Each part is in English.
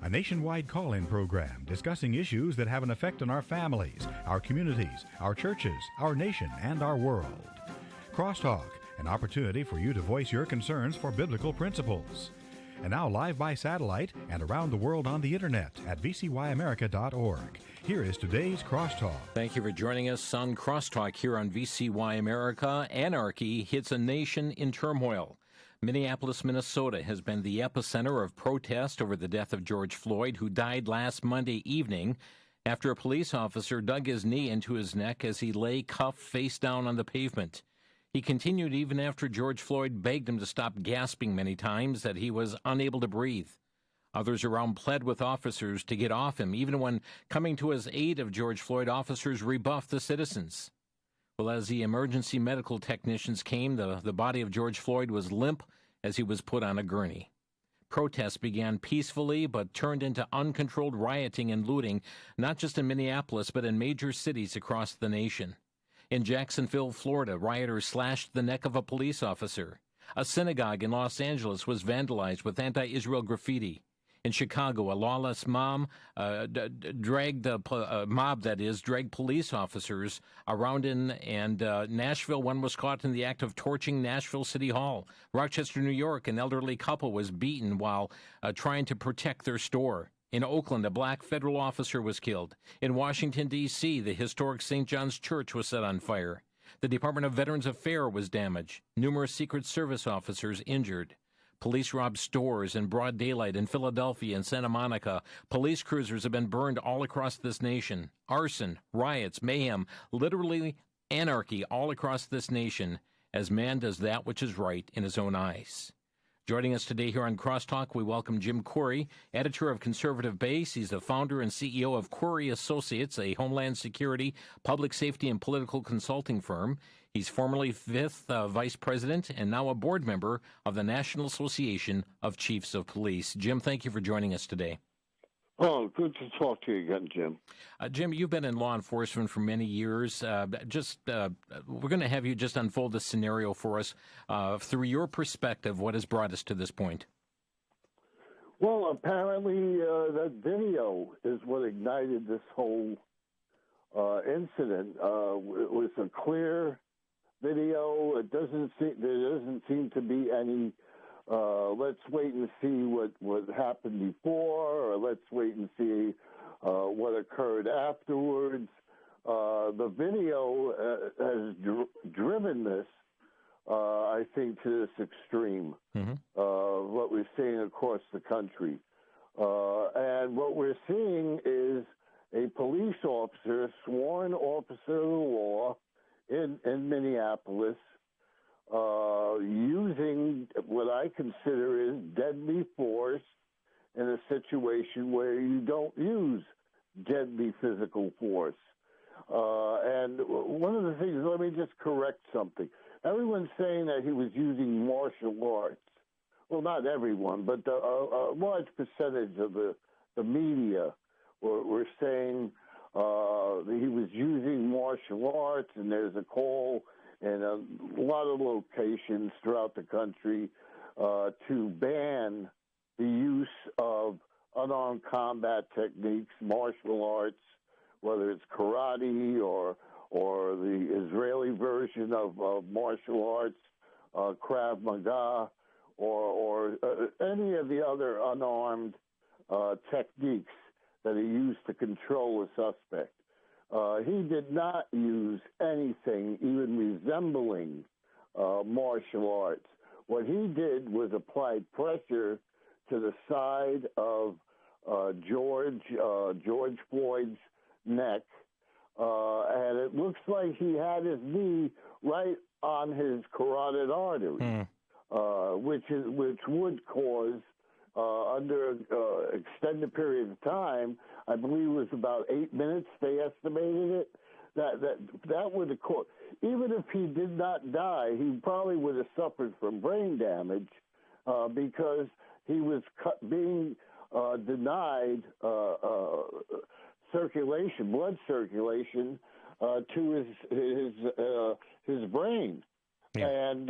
A nationwide call-in program discussing issues that have an effect on our families, our communities, our churches, our nation, and our world. Crosstalk, an opportunity for you to voice your concerns for biblical principles. And now live by satellite and around the world on the internet at vcyamerica.org. Here is today's Crosstalk. Thank you for joining us on Crosstalk here on VCY America. Anarchy hits a nation in turmoil. Minneapolis, Minnesota has been the epicenter of protest over the death of George Floyd, who died last Monday evening after a police officer dug his knee into his neck as he lay cuffed face down on the pavement. He continued even after George Floyd begged him to stop gasping many times that he was unable to breathe. Others around pled with officers to get off him. Even when coming to his aid of George Floyd, officers rebuffed the citizens. Well, as the emergency medical technicians came, the body of George Floyd was limp as he was put on a gurney. Protests began peacefully but turned into uncontrolled rioting and looting, not just in Minneapolis but in major cities across the nation. In Jacksonville, Florida, rioters slashed the neck of a police officer. A synagogue in Los Angeles was vandalized with anti-Israel graffiti. In Chicago, a lawless mob dragged police officers around and Nashville, one was caught in the act of torching Nashville City Hall. Rochester, New York, an elderly couple was beaten while trying to protect their store. In Oakland, a black federal officer was killed. In Washington, D.C., the historic St. John's Church was set on fire. The Department of Veterans Affairs was damaged. Numerous Secret Service officers injured. Police robbed stores in broad daylight in Philadelphia and Santa Monica. Police cruisers have been burned all across this nation. Arson, riots, mayhem, literally anarchy all across this nation as man does that which is right in his own eyes. Joining us today here on Crosstalk, we welcome Jim Corey, editor of Conservative Base. He's the founder and CEO of Corey Associates, a homeland security, public safety, and political consulting firm. He's formerly fifth vice president and now a board member of the National Association of Chiefs of Police. Jim, thank you for joining us today. Oh, good to talk to you again, Jim. Jim, you've been in law enforcement for many years. We're going to have you just unfold this scenario for us through your perspective. What has brought us to this point? Well, apparently that video is what ignited this whole incident. It was a clear video. There doesn't seem to be any let's wait and see what happened before, or let's wait and see what occurred afterwards. The video has driven this, I think, to this extreme, what we're seeing across the country. And what we're seeing is a police officer, sworn officer of the law in Minneapolis, using what I consider is deadly force in a situation where you don't use deadly physical force. And one of the things, let me just correct something. Everyone's saying that he was using martial arts. Well, not everyone, but a large percentage of the media were saying he was using martial arts, and there's a call in a lot of locations throughout the country to ban the use of unarmed combat techniques, martial arts, whether it's karate or the Israeli version of martial arts, Krav Maga, or any of the other unarmed techniques that are used to control a suspect. He did not use anything even resembling martial arts. What he did was apply pressure to the side of George Floyd's neck, and it looks like he had his knee right on his carotid artery, which would cause, under an extended period of time, I believe it was about 8 minutes, they estimated it, that would have caused, even if he did not die, he probably would have suffered from brain damage because he was being denied blood circulation to his brain. Yeah. And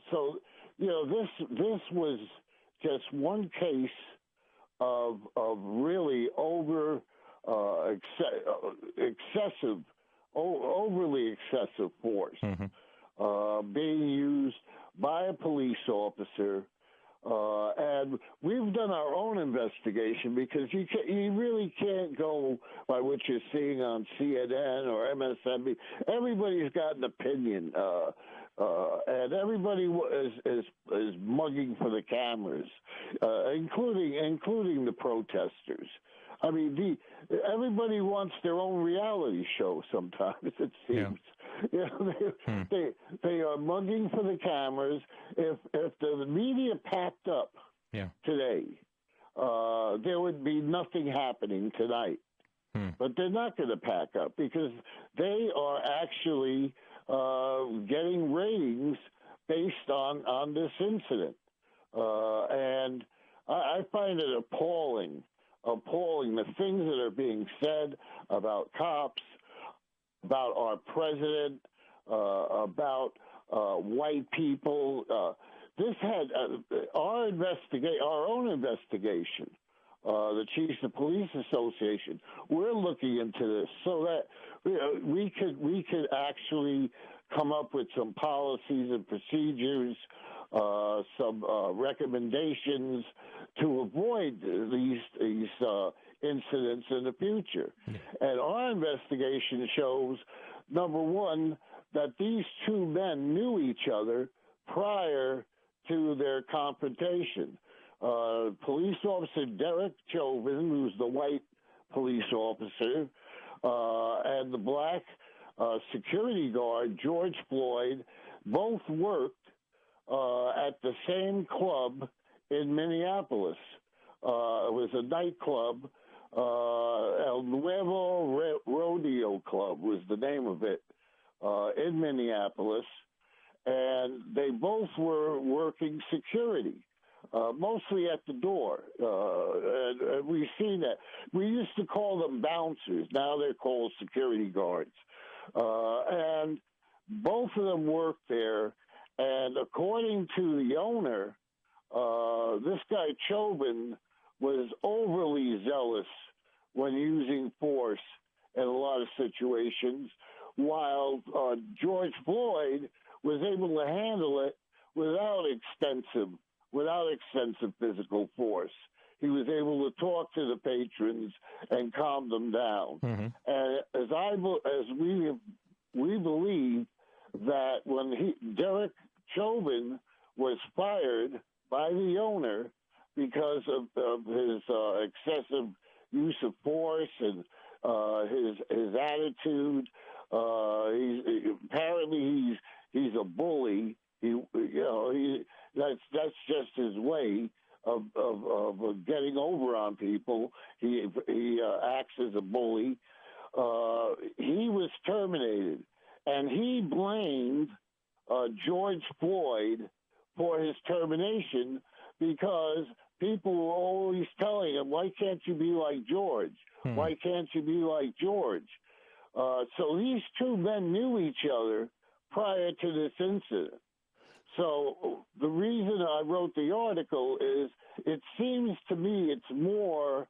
so, this was just one case really overly excessive force being used by a police officer. And we've done our own investigation because you really can't go by what you're seeing on CNN or MSNBC. Everybody's got an opinion, and everybody is mugging for the cameras, including the protesters. I mean, everybody wants their own reality show sometimes, it seems. Yeah. They are mugging for the cameras. If the media packed up today, there would be nothing happening tonight. But they're not going to pack up because they are actually getting ratings based on this incident. And I find it appalling the things that are being said about cops, about our president, about white people. This had our own investigation. The Chiefs of Police Association. We're looking into this so that we could actually come up with some policies and procedures, some recommendations to avoid these incidents in the future. And our investigation shows, number one, that these two men knew each other prior to their confrontation. Police officer Derek Chauvin, who's the white police officer, and the black security guard, George Floyd, both worked at the same club in Minneapolis. It was a nightclub, El Nuevo Rodeo Club was the name of it, in Minneapolis, and they both were working security. Mostly at the door. And we've seen that. We used to call them bouncers. Now they're called security guards. And both of them worked there. And according to the owner, this guy Chauvin was overly zealous when using force in a lot of situations, while George Floyd was able to handle it without extensive physical force. He was able to talk to the patrons and calm them down. And as we believe that when Derek Chauvin was fired by the owner because of his excessive use of force and his attitude, apparently he's a bully. That's just his way of getting over on people. He acts as a bully. He was terminated, and he blamed George Floyd for his termination because people were always telling him, "Why can't you be like George? Why can't you be like George?" So these two men knew each other prior to this incident. So the reason I wrote the article is it seems to me it's more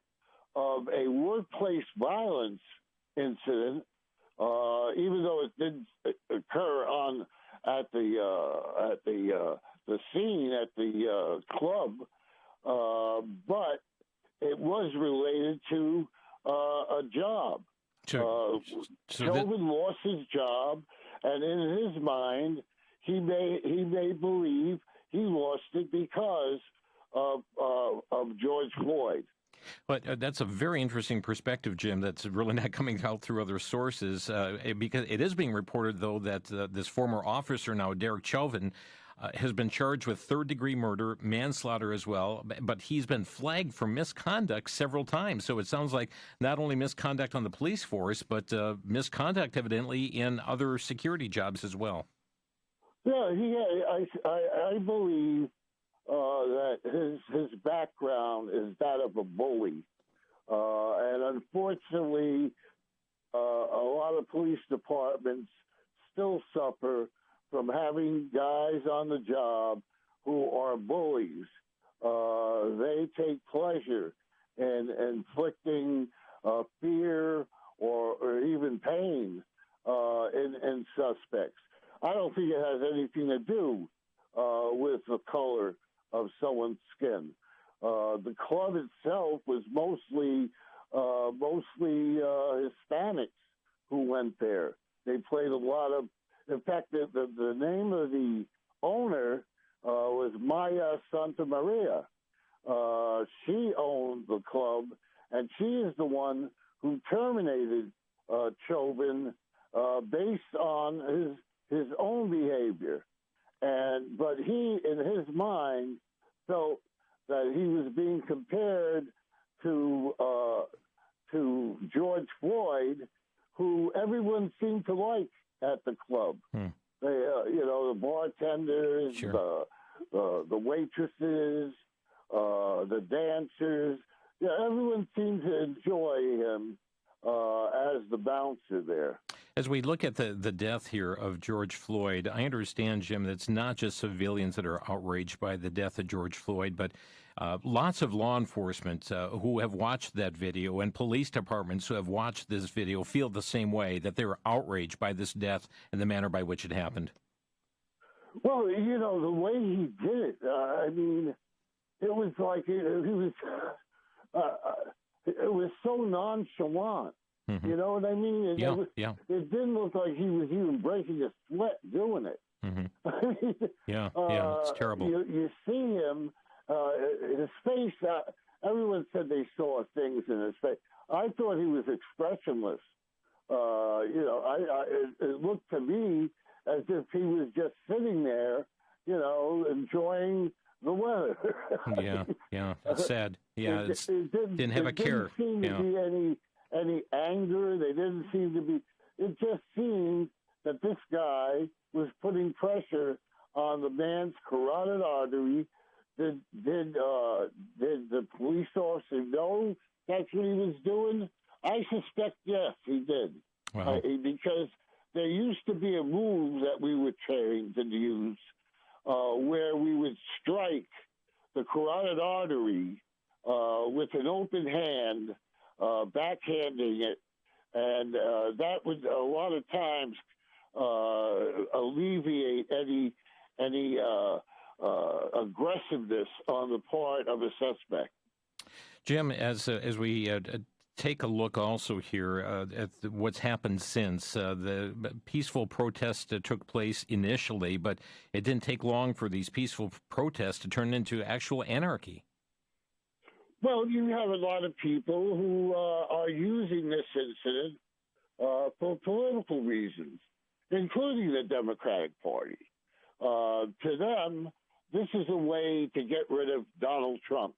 of a workplace violence incident, even though it didn't occur at the scene at the club, but it was related to a job. Chauvin lost his job, and in his mind, he may believe he lost it because of George Floyd. But that's a very interesting perspective, Jim, that's really not coming out through other sources, because it is being reported, though, that this former officer now, Derek Chauvin, has been charged with third-degree murder, manslaughter as well, but he's been flagged for misconduct several times. So it sounds like not only misconduct on the police force, but misconduct, evidently, in other security jobs as well. Yeah, I believe that his background is that of a bully. And unfortunately, a lot of police departments still suffer from having guys on the job who are bullies. They take pleasure and inflicting fear or even pain in suspects. I don't think it has anything to do with the color of someone's skin. The club itself was mostly Hispanics who went there. They played a lot of. In fact, the name of the owner was Maya Santa Maria. She owned the club, and she is the one who terminated Chauvin based on his own behavior. But he, in his mind, felt that he was being compared to George Floyd, who everyone seemed to like at the club. They, the bartenders, sure. the waitresses, the dancers. Yeah, everyone seemed to enjoy him as the bouncer there. As we look at the death here of George Floyd, I understand, Jim, that it's not just civilians that are outraged by the death of George Floyd, but lots of law enforcement who have watched that video and police departments who have watched this video feel the same way, that they were outraged by this death and the manner by which it happened. Well, the way he did it, it was like it was so nonchalant. Mm-hmm. You know what I mean? It didn't look like he was even breaking a sweat doing it. Mm-hmm. It's terrible. You see him, his face, everyone said they saw things in his face. I thought he was expressionless. It looked to me as if he was just sitting there, enjoying the weather. That's sad. Yeah, it didn't have a care. Didn't seem to be any anger. They didn't seem to be. It just seemed that this guy was putting pressure on the man's carotid artery. Did the police officer know that's what he was doing? I suspect yes, he did. Wow. Because there used to be a move that we were trained to use where we would strike the carotid artery with an open hand, backhanding it, and that would a lot of times alleviate any aggressiveness on the part of a suspect. Jim, as we take a look also here at what's happened since. The peaceful protests took place initially, but it didn't take long for these peaceful protests to turn into actual anarchy. Well, you have a lot of people who are using this incident for political reasons, including the Democratic Party. To them, this is a way to get rid of Donald Trump.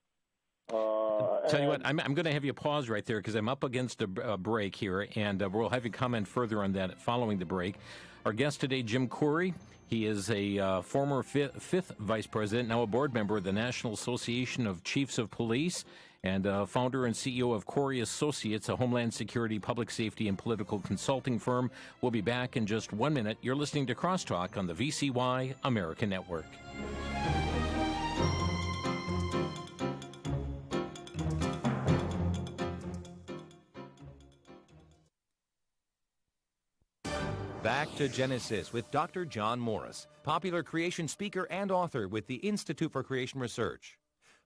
Tell you what, I'm going to have you pause right there because I'm up against a break here, and we'll have you comment further on that following the break. Our guest today, Jim Corey. He is a former fifth vice president, now a board member of the National Association of Chiefs of Police, and founder and CEO of Corey Associates, a homeland security, public safety, and political consulting firm. We'll be back in just 1 minute. You're listening to Crosstalk on the VCY America Network. Back to Genesis with Dr. John Morris, popular creation speaker and author with the Institute for Creation Research.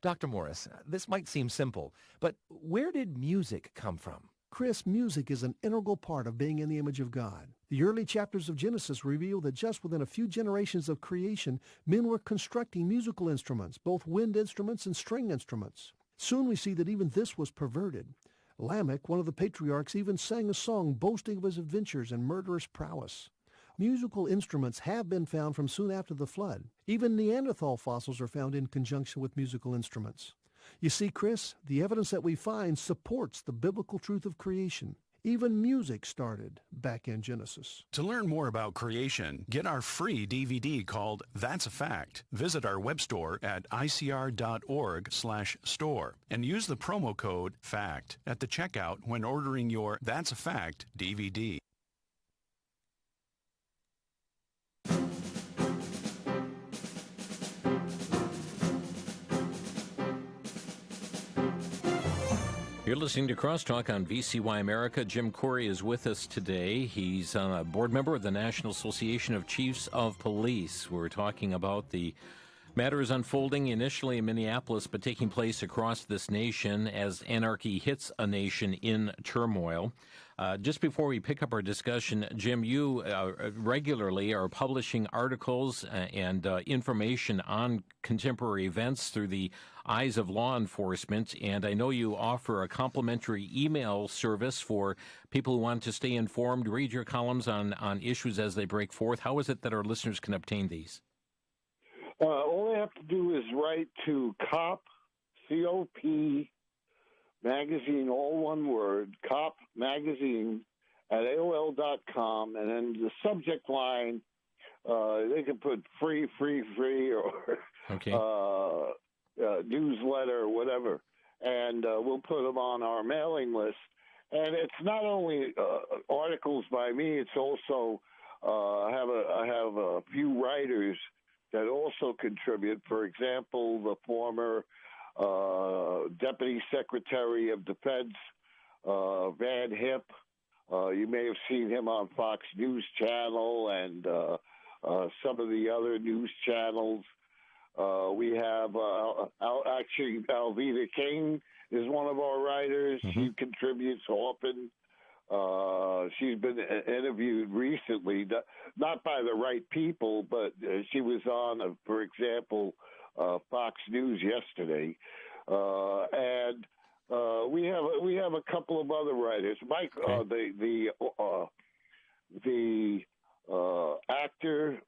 Dr. Morris, this might seem simple, but where did music come from? Chris, music is an integral part of being in the image of God. The early chapters of Genesis reveal that just within a few generations of creation, men were constructing musical instruments, both wind instruments and string instruments. Soon we see that even this was perverted. Lamech, one of the patriarchs, even sang a song boasting of his adventures and murderous prowess. Musical instruments have been found from soon after the flood. Even Neanderthal fossils are found in conjunction with musical instruments. You see, Chris, the evidence that we find supports the biblical truth of creation. Even music started back in Genesis. To learn more about creation, get our free DVD called That's a Fact. Visit our web store at icr.org/store and use the promo code FACT at the checkout when ordering your That's a Fact DVD. You're listening to Crosstalk on VCY America. Jim Corey is with us today. He's a board member of the National Association of Chiefs of Police. We're talking about the matters unfolding initially in Minneapolis, but taking place across this nation as anarchy hits a nation in turmoil. Just before we pick up our discussion, Jim, you regularly are publishing articles and information on contemporary events through the eyes of law enforcement, and I know you offer a complimentary email service for people who want to stay informed, read your columns on issues as they break forth. How is it that our listeners can obtain these? All they have to do is write to COP, C-O-P, magazine, all one word, COP magazine at AOL.com, and then the subject line, they can put free, or Okay. Newsletter or whatever, and we'll put them on our mailing list. And it's not only articles by me; it's also I have a few writers that also contribute. For example, the former Deputy Secretary of Defense, Van Hipp. You may have seen him on Fox News Channel and some of the other news channels. We have actually Alveda King is one of our writers. Mm-hmm. She contributes often. She's been interviewed recently, not by the right people, but she was on, for example, Fox News yesterday, and we have a couple of other writers. Mike, the actor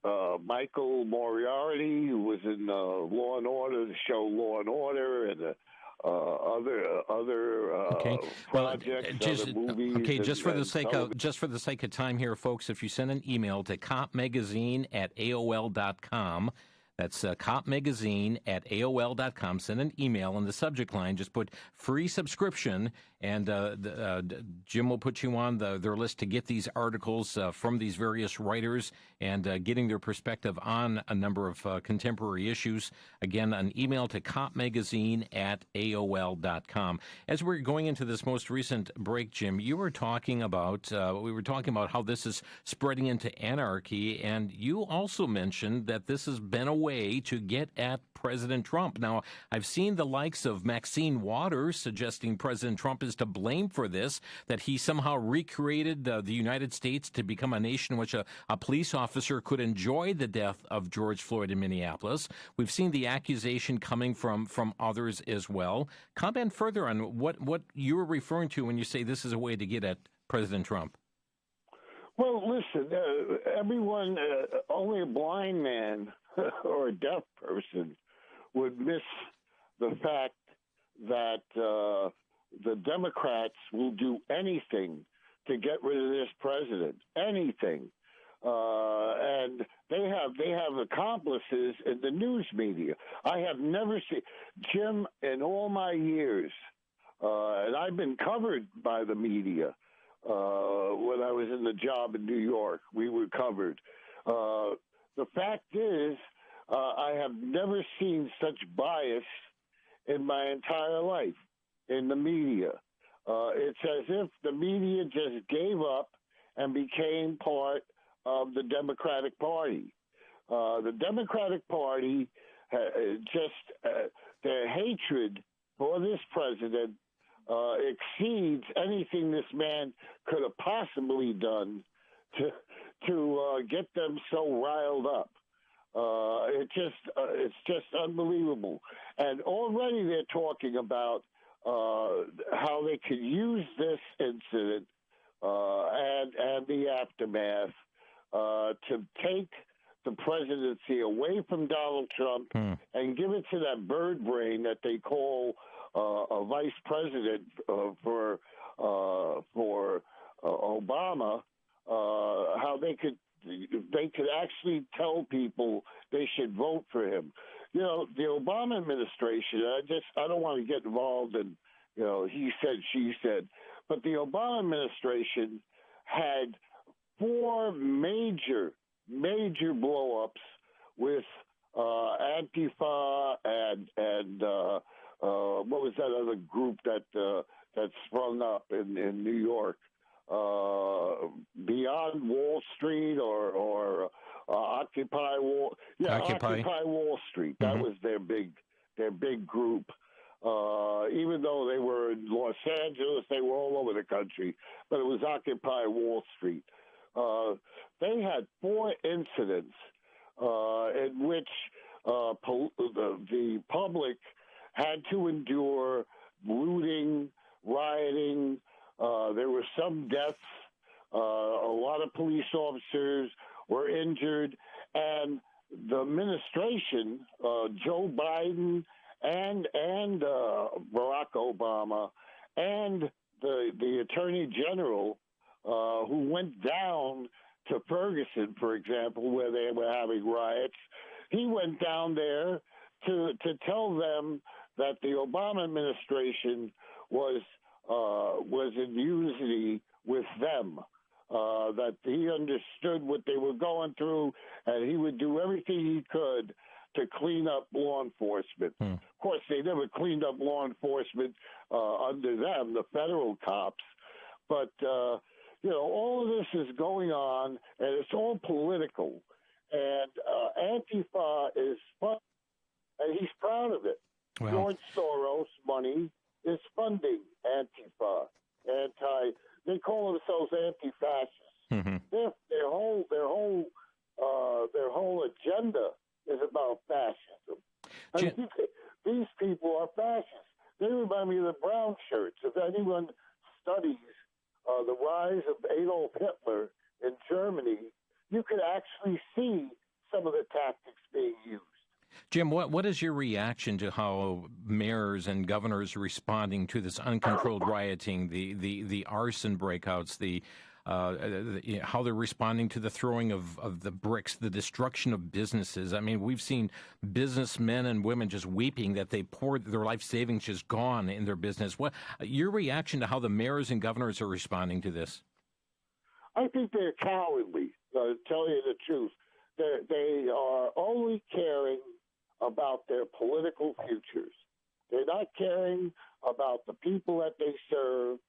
Michael Moriarty, who was in Law and Order, the show Law and Order, and other projects, other movies. Okay, just for the sake of time here, folks, if you send an email to copmagazine@AOL.com. That's copmagazine@AOL.com. Send an email in the subject line. Just put free subscription, and Jim will put you on their list to get these articles from these various writers and getting their perspective on a number of contemporary issues. Again, an email to copmagazine@AOL.com. As we're going into this most recent break, Jim, we were talking about how this is spreading into anarchy, and you also mentioned that this has been a way to get at President Trump. Now, I've seen the likes of Maxine Waters suggesting President Trump is to blame for this, that he somehow recreated the United States to become a nation in which a police officer could enjoy the death of George Floyd in Minneapolis. We've seen the accusation coming from others as well. Comment further on what you're referring to when you say this is a way to get at President Trump. Well, listen, everyone, only a blind man or a deaf person would miss the fact that the Democrats will do anything to get rid of this president, anything. And they have accomplices in the news media. I have never seen, Jim, in all my years, and I've been covered by the media. When I was in the job in New York, we were covered. The fact is, I have never seen such bias in my entire life in the media. It's as if the media just gave up and became part of the Democratic Party. The Democratic Party their hatred for this president exceeds anything this man could have possibly done to get them so riled up. It's just unbelievable. And already they're talking about how they could use this incident and the aftermath to take the presidency away from Donald Trump and give it to that bird brain that they call a vice president for Obama. How they could actually tell people they should vote for him. You know, the Obama administration, I don't want to get involved in, he said, she said, but the Obama administration had 4 major blow-ups with Antifa and what was that other group that that sprung up in New York, beyond Wall Street or Occupy Wall. Yeah, Occupy Wall Street. That was their big group. Even though they were in Los Angeles, they were all over the country, but it was Occupy Wall Street. They had 4 incidents in which the public had to endure looting, rioting. There were some deaths. A lot of police officers were injured, and the administration, Joe Biden and Barack Obama, and the Attorney General, who went down to Ferguson, for example, where they were having riots, he went down there to tell them that the Obama administration was in unity with them, that he understood what they were going through, and he would do everything he could to clean up law enforcement. Of course, they never cleaned up law enforcement under them, the federal cops, but all of this is going on, and it's all political. And Antifa is fun, and he's proud of it. Well, George Soros money is funding Antifa. They call themselves anti-fascists. Their whole agenda is about fascism. I mean, these people are fascists. They remind me of the brown shirts. If anyone studies the rise of Adolf Hitler in Germany, you could actually see some of the tactics being used. Jim, what is your reaction to how mayors and governors are responding to this uncontrolled rioting, the arson breakouts, how they're responding to the throwing of the bricks, the destruction of businesses? I mean, we've seen businessmen and women just weeping that they poured their life savings just gone in their business. What your reaction to how the mayors and governors are responding to this? I think they're cowardly, to tell you the truth. They are only caring about their political futures. They're not caring about the people that they serve.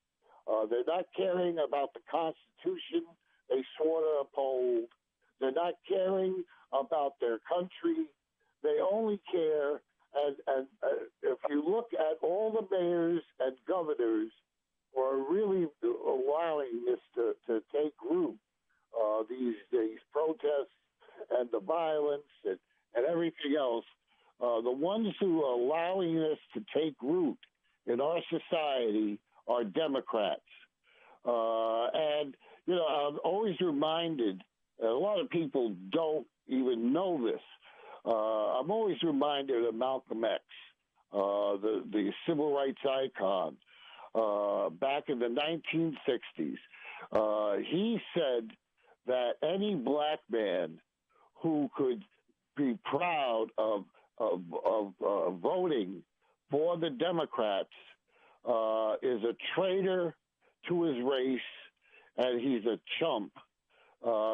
They're not caring about the Constitution they swore to uphold. They're not caring about their country. They only care, and if you look at all the mayors and governors who are really allowing this to take root, these protests and the violence and everything else, the ones who are allowing this to take root in our society are Democrats. And I'm always reminded, and a lot of people don't even know this, I'm always reminded of Malcolm X, the civil rights icon, back in the 1960s. He said that any black man who could be proud of voting for the Democrats is a traitor to his race, and he's a chump,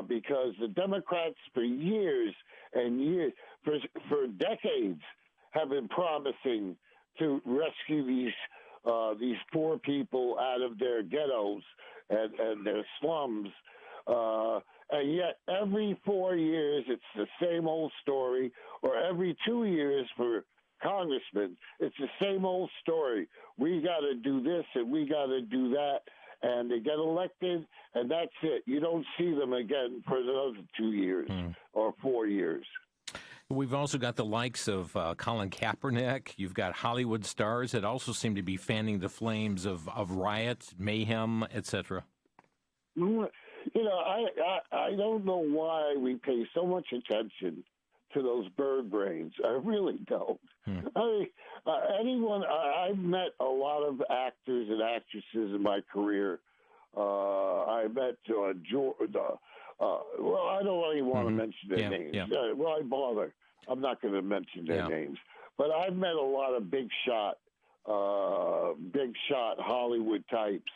because the Democrats for years and years, for decades, have been promising to rescue these poor people out of their ghettos and their slums. And yet every 4 years, it's the same old story, or every 2 years for congressmen, it's the same old story. We got to do this and we got to do that, and they get elected, and that's it. You don't see them again for another 2 years or 4 years. We've also got the likes of Colin Kaepernick. You've got Hollywood stars that also seem to be fanning the flames of riot, mayhem, etc. I don't know why we pay so much attention to those bird brains. I really don't. I've met a lot of actors and actresses in my career. I met George. Well, I don't really want to mention their names. Yeah. Why bother? I'm not going to mention their names. But I've met a lot of big shot Hollywood types,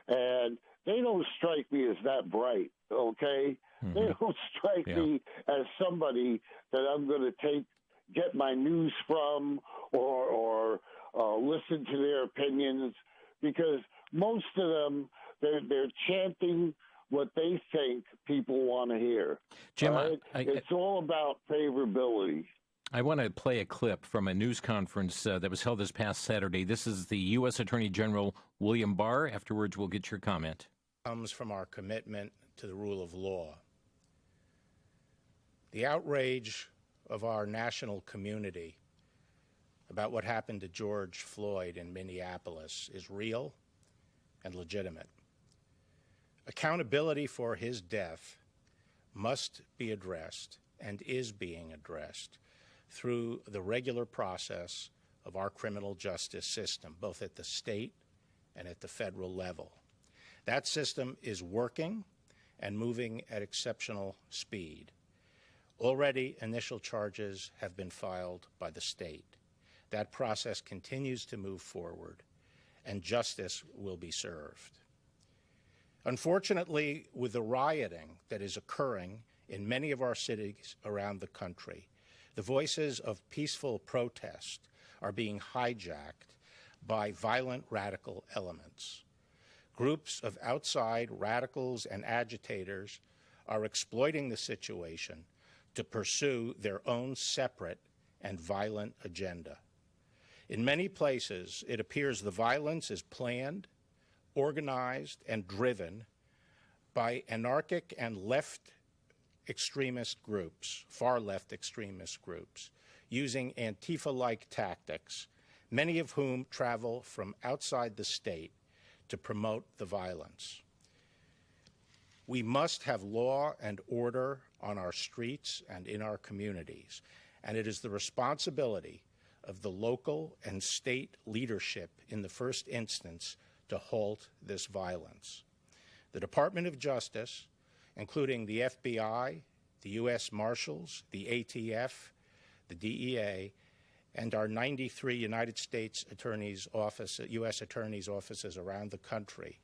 and they don't strike me as that bright, okay? They don't strike me as somebody that I'm going to get my news from or listen to their opinions, because most of them, they're chanting what they think people want to hear. Jim, right? It's all about favorability. I want to play a clip from a news conference that was held this past Saturday. This is the U.S. Attorney General William Barr. Afterwards, we'll get your comment. Comes from our commitment to the rule of law. The outrage of our national community about what happened to George Floyd in Minneapolis is real and legitimate. Accountability for his death must be addressed and is being addressed through the regular process of our criminal justice system, both at the state and at the federal level. That system is working and moving at exceptional speed. Already, initial charges have been filed by the state. That process continues to move forward, and justice will be served. Unfortunately, with the rioting that is occurring in many of our cities around the country, the voices of peaceful protest are being hijacked by violent radical elements. Groups of outside radicals and agitators are exploiting the situation to pursue their own separate and violent agenda. In many places, it appears the violence is planned, organized, and driven by anarchic and left extremist groups, far left extremist groups, using Antifa-like tactics, many of whom travel from outside the state to promote the violence. We must have law and order on our streets and in our communities, and it is the responsibility of the local and state leadership in the first instance to halt this violence. The Department of Justice, including the FBI, the U.S. Marshals, the ATF, the DEA, and our 93 United States Attorney's Office, U.S. Attorney's offices around the country,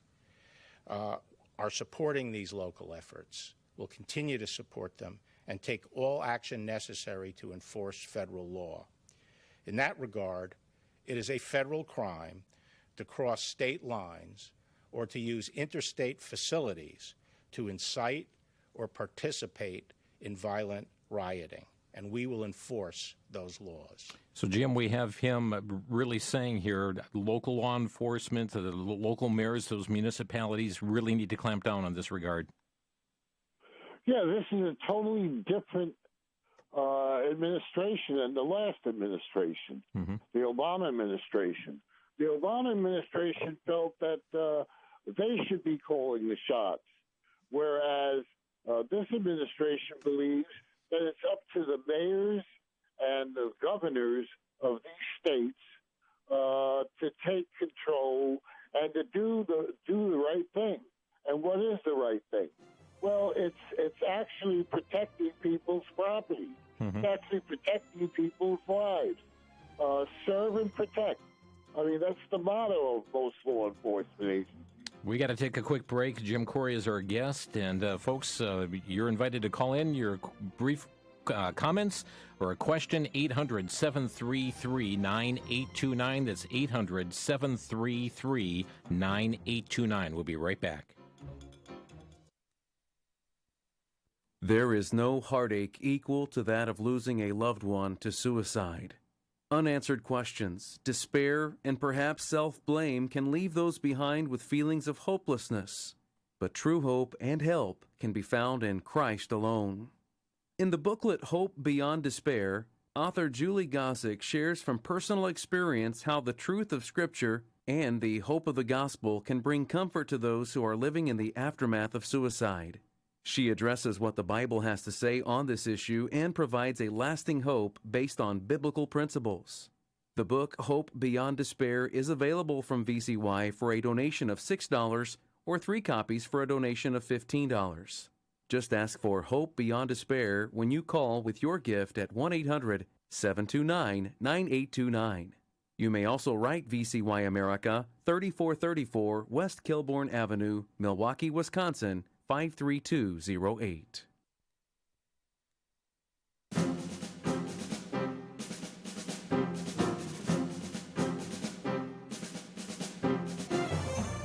are supporting these local efforts, will continue to support them, and take all action necessary to enforce federal law. In that regard, it is a federal crime to cross state lines or to use interstate facilities to incite or participate in violent rioting, and we will enforce those laws. So, Jim, we have him really saying here, local law enforcement, the local mayors, those municipalities really need to clamp down on this regard. Yeah, this is a totally different administration than the last administration, the Obama administration. The Obama administration felt that they should be calling the shots, whereas this administration believes that it's up to the mayors and the governors of these states to take control and to do the right thing. And what is the right thing? Well, it's actually protecting people's property. It's actually protecting people's lives. Serve and protect. I mean, that's the motto of most law enforcement agencies. We got to take a quick break. Jim Corey is our guest. And, folks, you're invited to call in your brief comments or a question, 800-733-9829. That's 800-733-9829. We'll be right back. There is no heartache equal to that of losing a loved one to suicide. Unanswered questions, despair, and perhaps self-blame can leave those behind with feelings of hopelessness. But true hope and help can be found in Christ alone. In the booklet Hope Beyond Despair, author Julie Gosick shares from personal experience how the truth of Scripture and the hope of the gospel can bring comfort to those who are living in the aftermath of suicide. She addresses what the Bible has to say on this issue and provides a lasting hope based on biblical principles. The book Hope Beyond Despair is available from VCY for a donation of $6 or 3 copies for a donation of $15. Just ask for Hope Beyond Despair when you call with your gift at 1-800-729-9829. You may also write VCY America, 3434 West Kilbourne Avenue, Milwaukee, Wisconsin, 53208.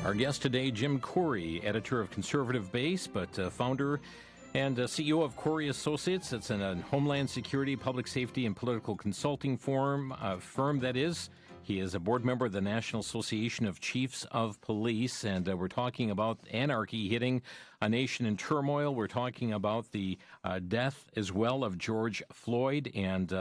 Our guest today, Jim Corey, editor of Conservative Base, but founder and CEO of Corey Associates. It's a Homeland Security, Public Safety, and Political Consulting firm that is. He is a board member of the National Association of Chiefs of Police, and we're talking about anarchy hitting a nation in turmoil. We're talking about the death as well of George Floyd and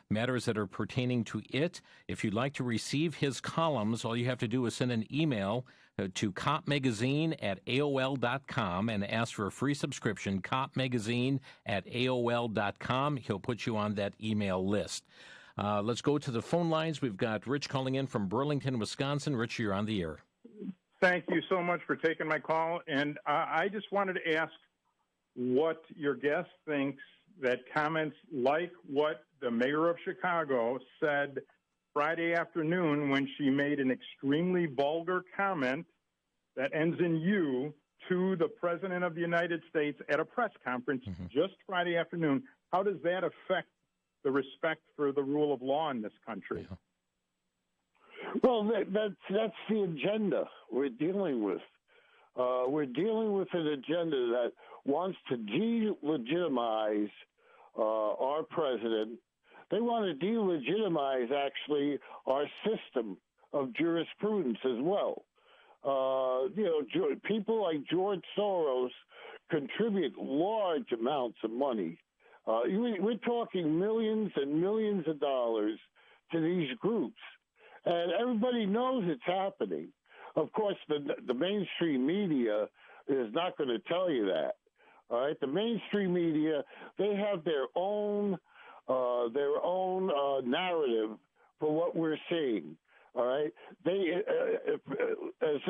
matters that are pertaining to it. If you'd like to receive his columns, all you have to do is send an email to copmagazine@aol.com and ask for a free subscription, copmagazine@aol.com. He'll put you on that email list. Let's go to the phone lines. We've got Rich calling in from Burlington, Wisconsin. Rich, you're on the air. Thank you so much for taking my call. And I just wanted to ask what your guest thinks that comments like what the mayor of Chicago said Friday afternoon when she made an extremely vulgar comment that ends in "you" to the President of the United States at a press conference just Friday afternoon. How does that affect the respect for the rule of law in this country? Yeah. Well, that's the agenda we're dealing with. We're dealing with an agenda that wants to delegitimize our president. They want to delegitimize, actually, our system of jurisprudence as well. People like George Soros contribute large amounts of money. We're talking millions and millions of dollars to these groups, and everybody knows it's happening. Of course, the mainstream media is not going to tell you that. All right, the mainstream media, they have their own narrative for what we're seeing. All right, as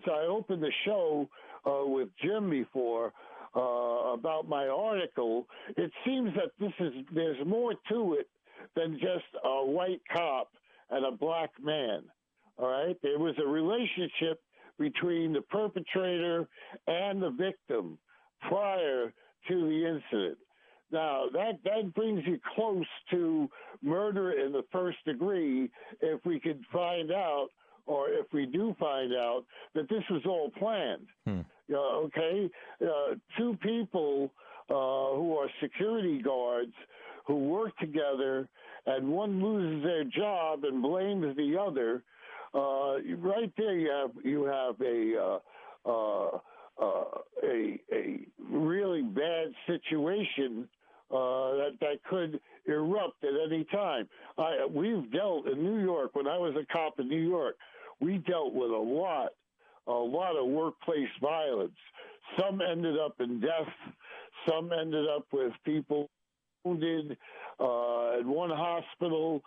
I opened the show with Jim before. About my article, it seems that there's more to it than just a white cop and a black man. All right, there was a relationship between the perpetrator and the victim prior to the incident. Now that brings you close to murder in the first degree if we could find out, or if we do find out, that this was all planned. Two people who are security guards who work together, and one loses their job and blames the other. Right there, you have a really bad situation that could erupt at any time. We've dealt in New York. When I was a cop in New York, we dealt with a lot of workplace violence. Some ended up in death. Some ended up with people wounded. At one hospital,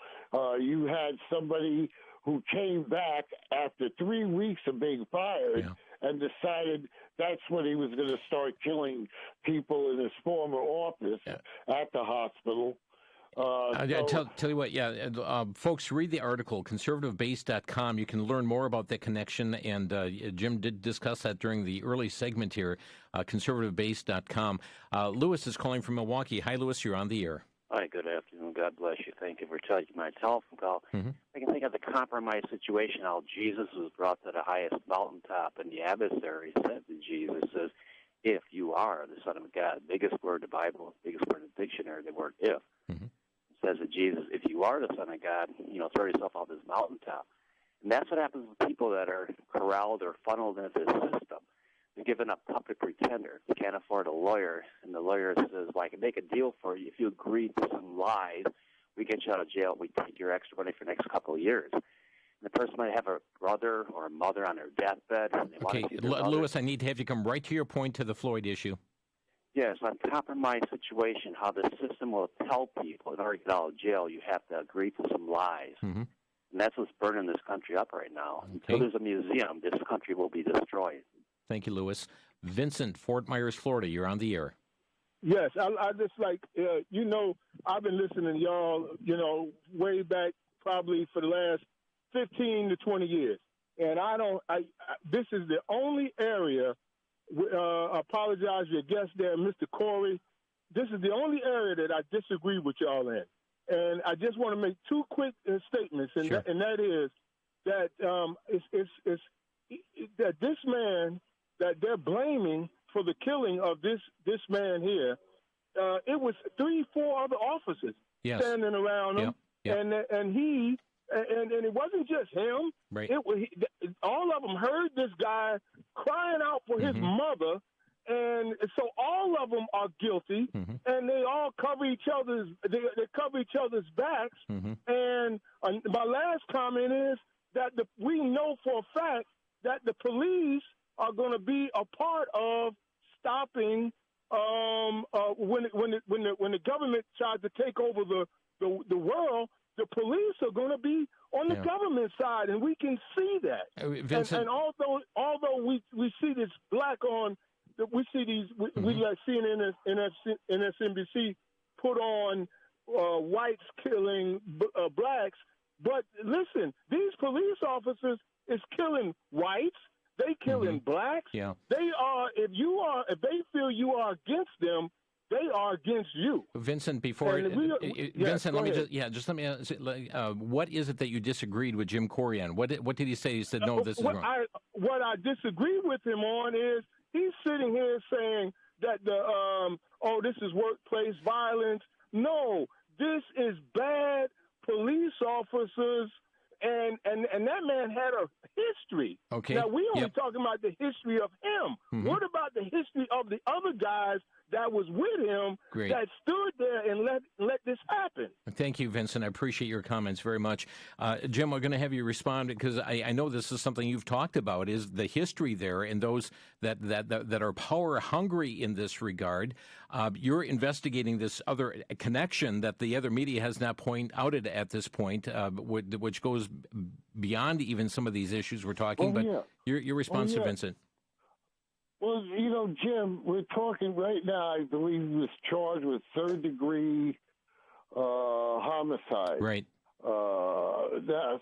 you had somebody who came back after 3 weeks of being fired and decided that's when he was going to start killing people in his former office at the hospital. Tell you what, folks, read the article, conservativebase.com. You can learn more about that connection, and Jim did discuss that during the early segment here, conservativebase.com. Lewis is calling from Milwaukee. Hi, Lewis, you're on the air. Hi, good afternoon. God bless you. Thank you for taking my telephone call. I can think of the compromise situation, how Jesus was brought to the highest mountaintop, and the adversary said to Jesus, says, "If you are the Son of God," biggest word in the Bible, biggest word in the dictionary, the word "if." Says to Jesus, "If you are the Son of God, throw yourself off this mountaintop." And that's what happens with people that are corralled or funneled into this system. They're given up public pretender. They can't afford a lawyer, and the lawyer says, "Well, I can make a deal for you. If you agree to some lies, we get you out of jail. We take your extra money for the next couple of years." And the person might have a brother or a mother on their deathbed. And they want to see their Lewis, I need to have you come right to your point, to the Floyd issue. Yes, on compromise situation, how the system will tell people in order to get out of jail, you have to agree to some lies. And that's what's burning this country up right now. Until there's a museum, this country will be destroyed. Thank you, Lewis. Vincent, Fort Myers, Florida, you're on the air. Yes, I just like, I've been listening to y'all, way back probably for the last 15 to 20 years. And this is the only area, apologize to your guest there, Mr. Corey. This is the only area that I disagree with y'all in. And I just want to make two quick statements, and, Sure. and that is that that this man that they're blaming for the killing of this man here, it was 3-4 other officers standing around him, and it wasn't just him. Right. All of them heard this guy crying out for his mother, and so all of them are guilty, and they all cover each other's backs. And my last comment is that we know for a fact that the police are going to be a part of stopping when the government tries to take over the world. The police are going to be on the government side, and we can see that. Vincent, and although we see this black on, we see these we like CNN and MSNBC put on whites killing blacks, but listen, these police officers is killing whites. They killing blacks. Yeah. They are. If they feel you are against them, they are against you. Vincent, Vincent, let me ask, what is it that you disagreed with Jim Corey on? What did he say? He said, no, this is wrong. What I disagree with him on is he's sitting here saying that this is workplace violence. No, this is bad police officers. And that man had a history. Okay. Now, we only talking about the history of him. What about the history of the other guys that was with him that stood there and let this happen? Thank you, Vincent. I appreciate your comments very much. Jim, we're going to have you respond because I know this is something you've talked about, is the history there and those that are power hungry in this regard. You're investigating this other connection that the other media has not pointed out at this point, which goes beyond even some of these issues we're talking. Your response to Vincent. Well, Jim, we're talking right now. I believe he was charged with third-degree homicide. Right.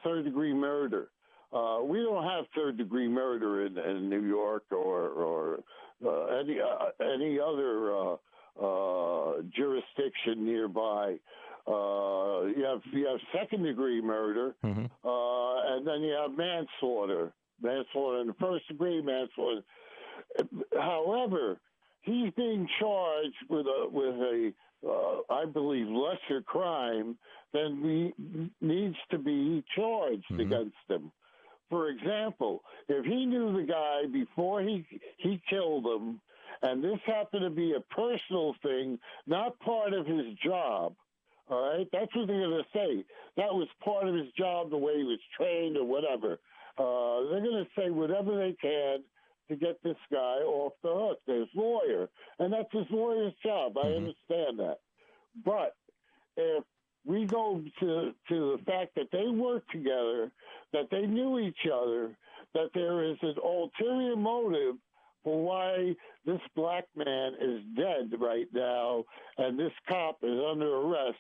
Third-degree murder. We don't have third-degree murder in New York or any other jurisdiction nearby. You have second-degree murder, and then you have manslaughter in the first degree, manslaughter. However, he's being charged with a I believe, lesser crime than needs to be charged against him. For example, if he knew the guy before he killed him, and this happened to be a personal thing, not part of his job, all right? That's what they're going to say. That was part of his job, the way he was trained or whatever. They're going to say whatever they can to get this guy off the hook, his lawyer. And that's his lawyer's job. I understand that. But if we go to the fact that they worked together, that they knew each other, that there is an ulterior motive for why this black man is dead right now and this cop is under arrest,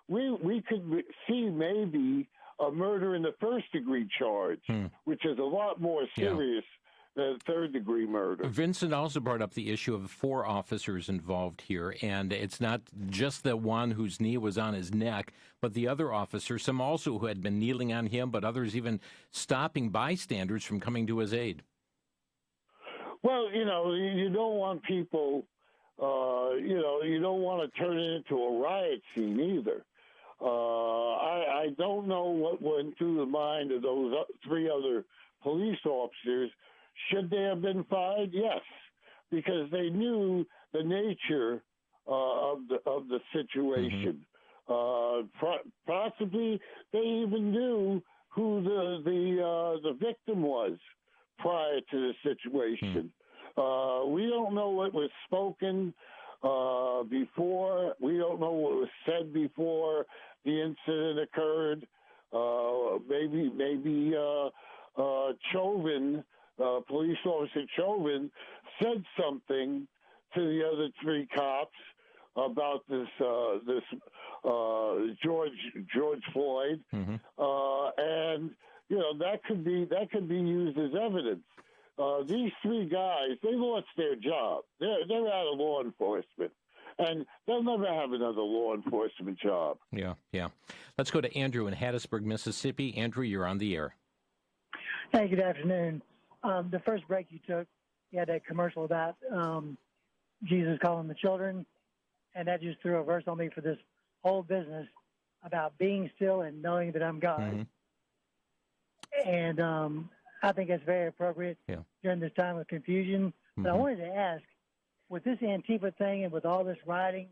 we could see maybe a murder in the first-degree charge, which is a lot more serious than third-degree murder. Vincent also brought up the issue of 4 officers involved here, and it's not just the one whose knee was on his neck, but the other officers, some also who had been kneeling on him, but others even stopping bystanders from coming to his aid. Well, you don't want people, you don't want to turn it into a riot scene either. I don't know what went through the mind of those 3 other police officers. Should they have been fined? Yes, because they knew the nature of the situation. Possibly they even knew who the victim was prior to the situation. We don't know what was spoken before. We don't know what was said before the incident occurred. Maybe Chauvin, police officer Chauvin, said something to the other 3 cops about this George Floyd, and that could be used as evidence. These 3 guys, they lost their job. They're out of law enforcement, and they'll never have another law enforcement job. Yeah. Let's go to Andrew in Hattiesburg, Mississippi. Andrew, you're on the air. Hey, good afternoon. The first break you took, you had that commercial about Jesus calling the children, and that just threw a verse on me for this whole business about being still and knowing that I'm God. Mm-hmm. And I think that's very appropriate during this time of confusion. But I wanted to ask, with this Antifa thing and with all this rioting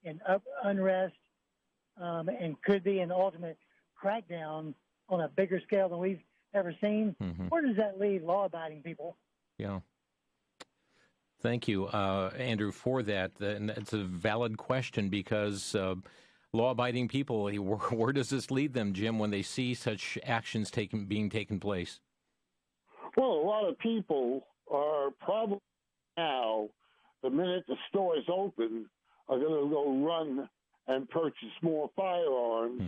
and unrest, and could be an ultimate crackdown on a bigger scale than we've ever seen, where does that leave law-abiding people? Yeah. Thank you, Andrew, for that. And it's a valid question because law-abiding people, where does this lead them, Jim, when they see such actions being taken place? Well, a lot of people are probably now, the minute the store is open, are going to go run and purchase more firearms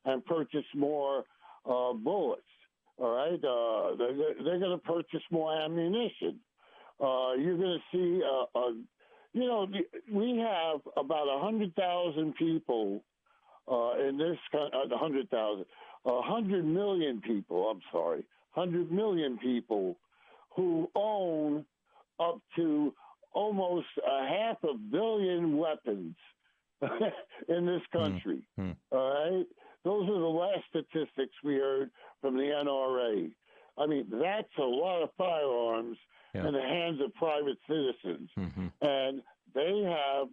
and purchase more bullets. All right, they're going to purchase more ammunition. You're going to see, we have about 100,000 people in this country. 100 million people. I'm sorry, 100 million people who own up to almost 500 million weapons in this country. All right? Those are the last statistics we heard from the NRA. I mean, that's a lot of firearms in the hands of private citizens. And they have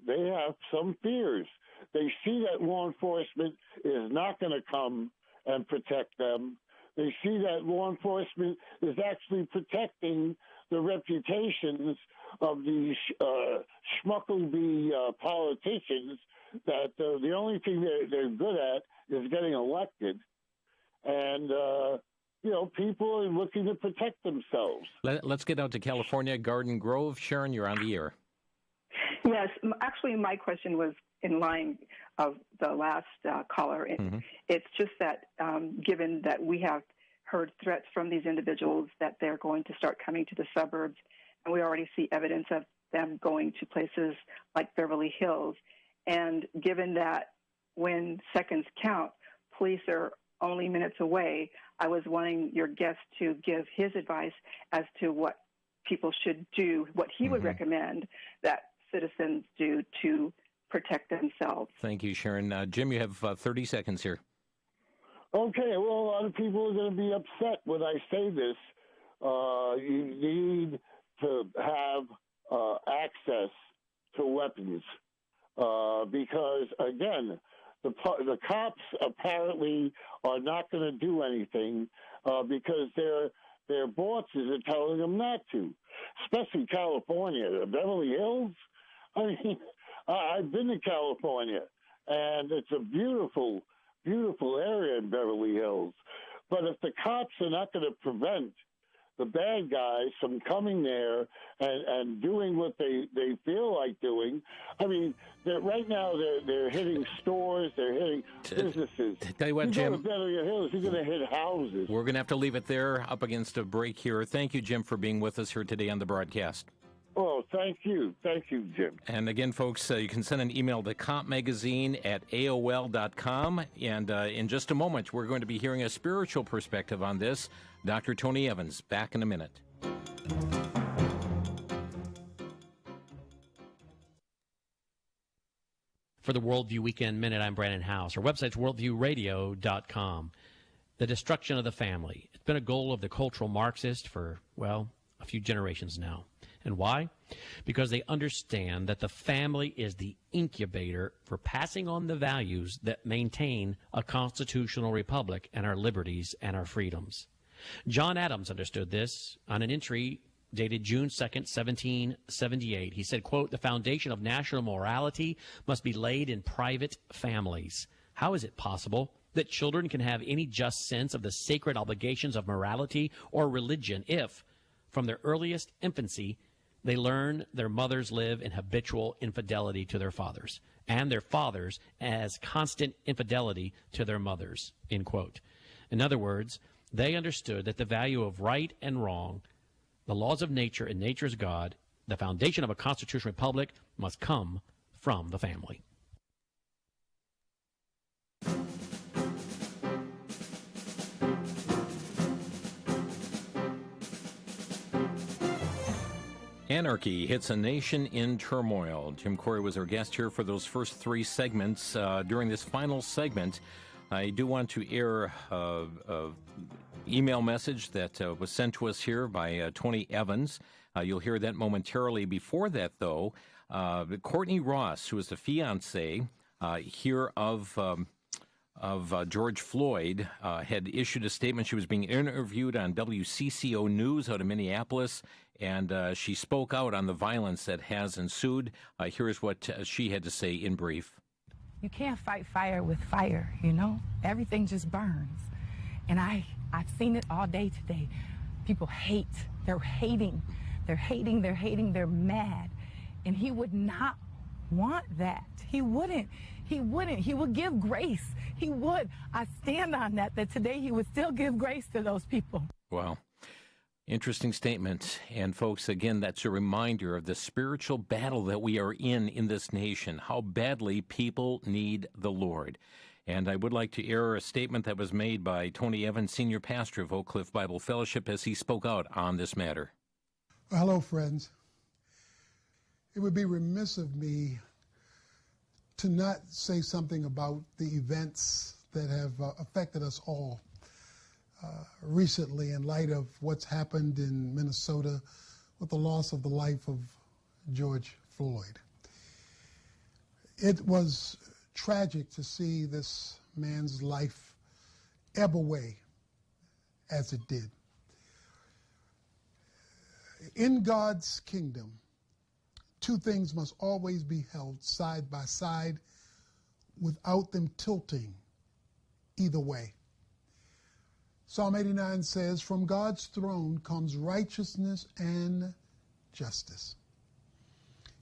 some fears. They see that law enforcement is not going to come and protect them. They see that law enforcement is actually protecting the reputations of these schmuckleby politicians that the only thing they're good at is getting elected. And, people are looking to protect themselves. Let's get out to California, Garden Grove. Sharon, you're on the air. Yes. Actually, my question was in line of the last caller. It's just that given that we have heard threats from these individuals that they're going to start coming to the suburbs, and we already see evidence of them going to places like Beverly Hills, and given that when seconds count, police are only minutes away, I was wanting your guest to give his advice as to what people should do, what he would recommend that citizens do to protect themselves. Thank you, Sharon. Jim, you have 30 seconds here. Okay, well, a lot of people are going to be upset when I say this. You need to have access to weapons because, again, the cops apparently are not going to do anything because their bosses are telling them not to, especially California. Beverly Hills, I mean, I've been to California, and it's a beautiful, beautiful area in Beverly Hills. But if the cops are not going to prevent the bad guys from coming there and doing what they feel like doing, I mean, right now they're hitting stores, they're hitting businesses. Tell you what, you Jim, go to Beverly Hills, you're going to hit houses. We're going to have to leave it there, up against a break here. Thank you, Jim, for being with us here today on the broadcast. Oh, thank you. Thank you, Jim. And again, folks, you can send an email to compmagazine@aol.com. And in just a moment, we're going to be hearing a spiritual perspective on this. Dr. Tony Evans, back in a minute. For the Worldview Weekend Minute, I'm Brandon House. Our website's worldviewradio.com. The destruction of the family. It's been a goal of the cultural Marxist for, well, a few generations now. And why? Because they understand that the family is the incubator for passing on the values that maintain a constitutional republic and our liberties and our freedoms. John Adams understood this on an entry dated June 2nd, 1778. He said, quote, "The foundation of national morality must be laid in private families. How is it possible that children can have any just sense of the sacred obligations of morality or religion if, from their earliest infancy, they learn their mothers live in habitual infidelity to their fathers, and their fathers as constant infidelity to their mothers," end quote. In other words, they understood that the value of right and wrong, the laws of nature and nature's God, the foundation of a constitutional republic, must come from the family. Anarchy hits a nation in turmoil. Jim Corey was our guest here for those first three segments. During this final segment, I do want to air an email message that was sent to us here by Tony Evans. You'll hear that momentarily. Before that, though, Courtney Ross, who is the fiancée here of George Floyd, had issued a statement. She was being interviewed on WCCO News out of Minneapolis, and she spoke out on the violence that has ensued. Here's what she had to say in brief. You can't fight fire with fire, you know? Everything just burns. And I've seen it all day today. People hate. They're hating. They're hating. They're hating. They're mad. And he would not want that. He wouldn't. He wouldn't. He would give grace. He would. I stand on that today he would still give grace to those people. Wow. Interesting statement. And folks, again, that's a reminder of the spiritual battle that we are in this nation, how badly people need the Lord. And I would like to air a statement that was made by Tony Evans, senior pastor of Oak Cliff Bible Fellowship, as he spoke out on this matter. Well, hello, friends. It would be remiss of me to not say something about the events that have affected us all recently in light of what's happened in Minnesota with the loss of the life of George Floyd. It was tragic to see this man's life ebb away as it did. In God's kingdom, two things must always be held side by side without them tilting either way. Psalm 89 says, "From God's throne comes righteousness and justice."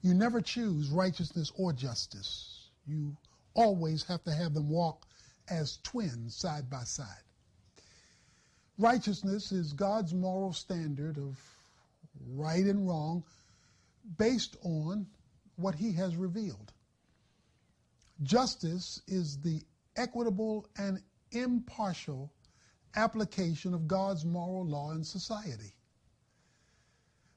You never choose righteousness or justice. You always have to have them walk as twins side by side. Righteousness is God's moral standard of right and wrong based on what he has revealed. Justice is the equitable and impartial application of God's moral law in society.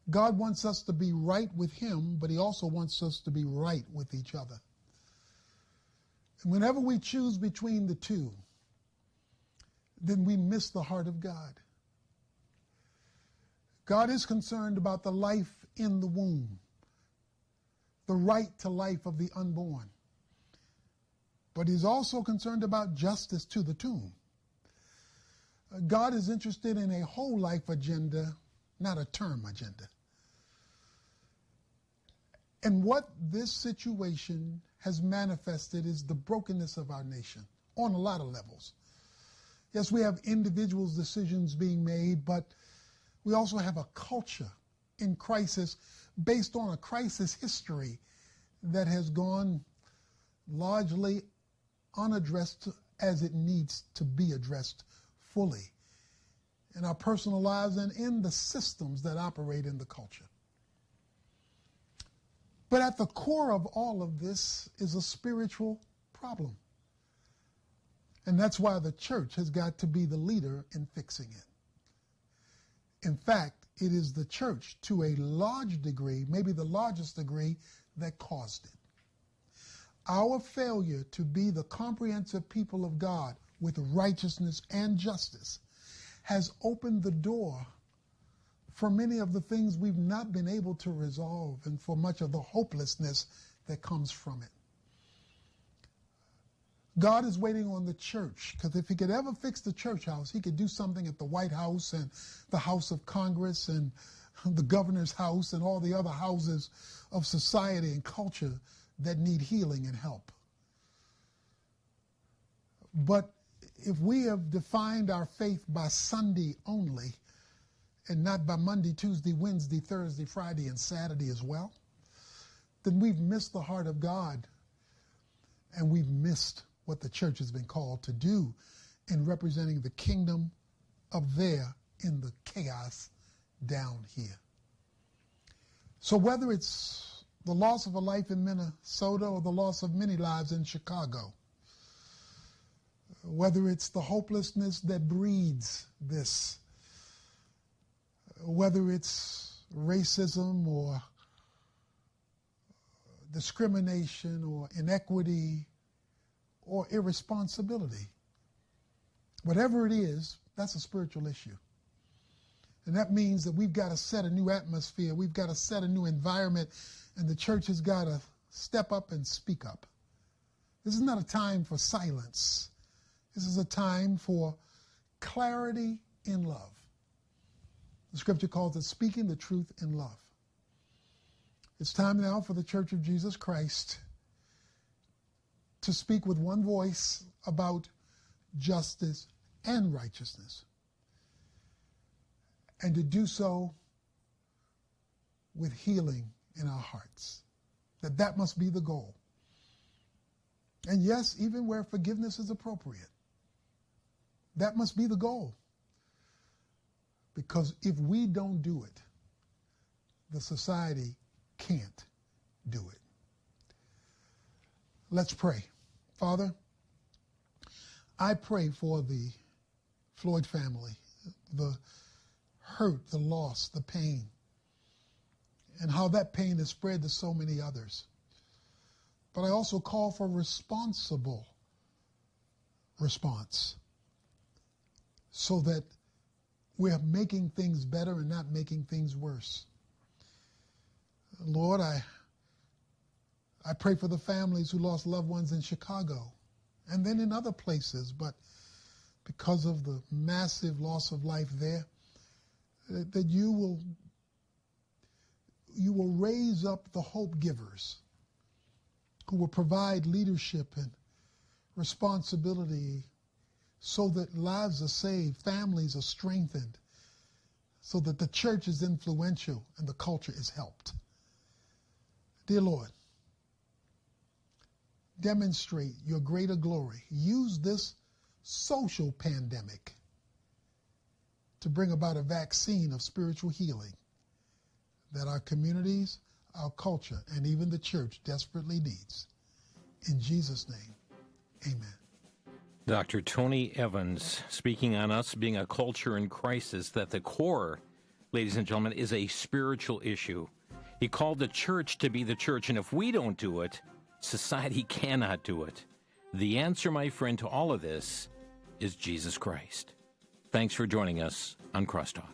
God wants us to be right with him, but he also wants us to be right with each other. And whenever we choose between the two, then we miss the heart of God. God is concerned about the life in the womb, the right to life of the unborn. But he's also concerned about justice to the tomb. God is interested in a whole life agenda, not a term agenda. And what this situation has manifested is the brokenness of our nation on a lot of levels. Yes, we have individuals' decisions being made, but we also have a culture in crisis based on a crisis history that has gone largely unaddressed as it needs to be addressed fully in our personal lives and in the systems that operate in the culture. But at the core of all of this is a spiritual problem. And that's why the church has got to be the leader in fixing it. In fact, it is the church to a large degree, maybe the largest degree, that caused it. Our failure to be the comprehensive people of God with righteousness and justice has opened the door for many of the things we've not been able to resolve and for much of the hopelessness that comes from it. God is waiting on the church, because if he could ever fix the church house, he could do something at the White House and the House of Congress and the governor's house and all the other houses of society and culture that need healing and help. But if we have defined our faith by Sunday only and not by Monday, Tuesday, Wednesday, Thursday, Friday, and Saturday as well, then we've missed the heart of God, and we've missed what the church has been called to do in representing the kingdom up there in the chaos down here. So whether it's the loss of a life in Minnesota or the loss of many lives in Chicago, whether it's the hopelessness that breeds this, whether it's racism or discrimination or inequity or irresponsibility. Whatever it is, that's a spiritual issue. And that means that we've got to set a new atmosphere. We've got to set a new environment, and the church has got to step up and speak up. This is not a time for silence. This is a time for clarity in love. The scripture calls it speaking the truth in love. It's time now for the Church of Jesus Christ to speak with one voice about justice and righteousness, and to do so with healing in our hearts. That must be the goal. And yes, even where forgiveness is appropriate, that must be the goal. Because if we don't do it, the society can't do it. Let's pray. Father, I pray for the Floyd family, the hurt, the loss, the pain, and how that pain is spread to so many others. But I also call for responsible response so that we're making things better and not making things worse. Lord, I pray for the families who lost loved ones in Chicago and then in other places, but because of the massive loss of life there, that you will raise up the hope givers who will provide leadership and responsibility so that lives are saved, families are strengthened, so that the church is influential and the culture is helped. Dear Lord, demonstrate your greater glory. Use this social pandemic to bring about a vaccine of spiritual healing that our communities, our culture, and even the church desperately needs. In Jesus' name, amen. Dr. Tony Evans speaking on us being a culture in crisis, that the core, ladies and gentlemen, is a spiritual issue. He called the church to be the church, and if we don't do it, society cannot do it. The answer, my friend, to all of this is Jesus Christ. Thanks for joining us on Crosstalk.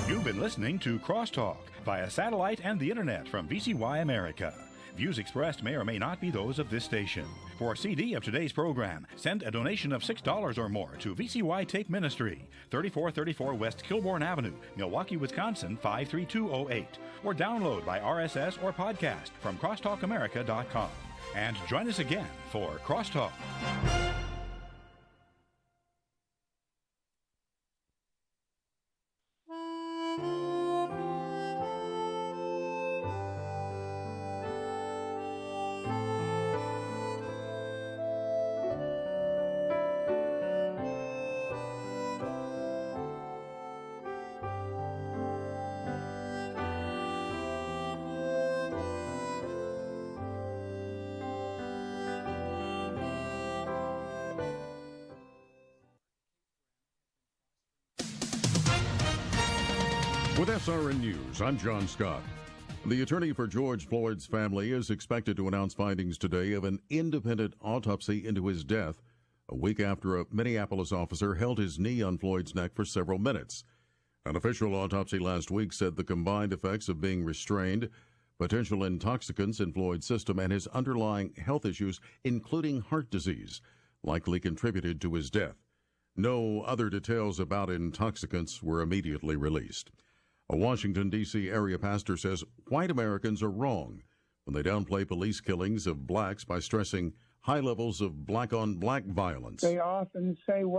You've been listening to Crosstalk via satellite and the internet from VCY America. Views expressed may or may not be those of this station. For a CD of today's program, send a donation of $6 or more to VCY Take Ministry, 3434 West Kilbourne Avenue, Milwaukee, Wisconsin, 53208, or download by RSS or podcast from CrosstalkAmerica.com. And join us again for Crosstalk. With SRN News, I'm John Scott. The attorney for George Floyd's family is expected to announce findings today of an independent autopsy into his death, a week after a Minneapolis officer held his knee on Floyd's neck for several minutes. An official autopsy last week said the combined effects of being restrained, potential intoxicants in Floyd's system, and his underlying health issues, including heart disease, likely contributed to his death. No other details about intoxicants were immediately released. A Washington, D.C. area pastor says white Americans are wrong when they downplay police killings of blacks by stressing high levels of black-on-black violence. They often say,